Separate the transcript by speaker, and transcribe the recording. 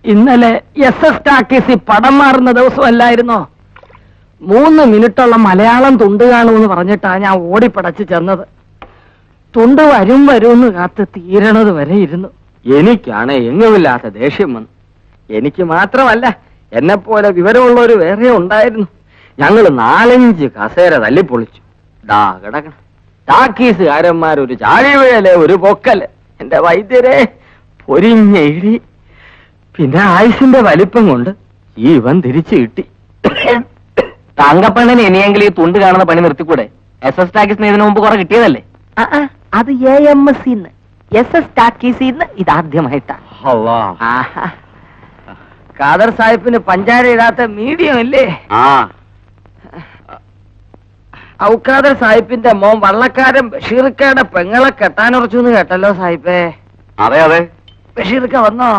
Speaker 1: ഇന്നലെ SS ടാക്കീസി പടം മാറുന്ന ദിവസമല്ലായിരുന്നോ? 3 മിനിറ്റുള്ള മലയാളം തുണ്ട് കാണുമെന്ന് പറഞ്ഞിട്ടാ ഞാൻ ഓടിപ്പടച്ച് ചെന്നത്. തുണ്ട് വരുമെന്ന് കാത്ത് തീരണത് വരെ ഇരുന്നു. എനിക്കാണ് എങ്ങുമില്ലാത്ത ദേഷ്യം വന്നു. എനിക്ക് മാത്രമല്ല, എന്നെപ്പോലെ വിവരമുള്ളവര് വേറെ ഉണ്ടായിരുന്നു. ഞങ്ങൾ 4-5 കസേര തല്ലിപ്പൊളിച്ചു. ദാ കിടക്കണം. ടാക്കീസുകാരന്മാരൊരു ചാഴിവിഴല്, ഒരു പൊക്കല്. എന്റെ വൈദ്യരെ, പൊരിഞ്ഞ ഇടി. പിന്നെ ആയുസിന്റെ വലിപ്പം കൊണ്ട് ജീവൻ തിരിച്ചു കിട്ടി.
Speaker 2: തങ്കപ്പണ്ണന് ഇനിയെങ്കിലും ഈ തുണ്ട് കാണുന്ന പണി നിർത്തിക്കൂടെ? SS ടാക്കീസിന് ഇതിനു മുമ്പ് കുറെ കിട്ടിയതല്ലേ?
Speaker 1: അത് AMC SS ടാക്കീസിന്ന് ഇതാദ്യമായിട്ടാ. ഖാദർ സാഹിബിന് പഞ്ചാര ഇടാത്ത മീഡിയം അല്ലേ? ഔഖാദർ സാഹിബിന്റെ മോൻ വള്ളക്കാരൻ ബഷീർക്കയുടെ പെങ്ങളെ കെട്ടാനുറച്ചു എന്ന് കേട്ടല്ലോ സാഹിബേ.
Speaker 2: അതെ അതെ.
Speaker 1: ബഷീർക്ക വന്നോ?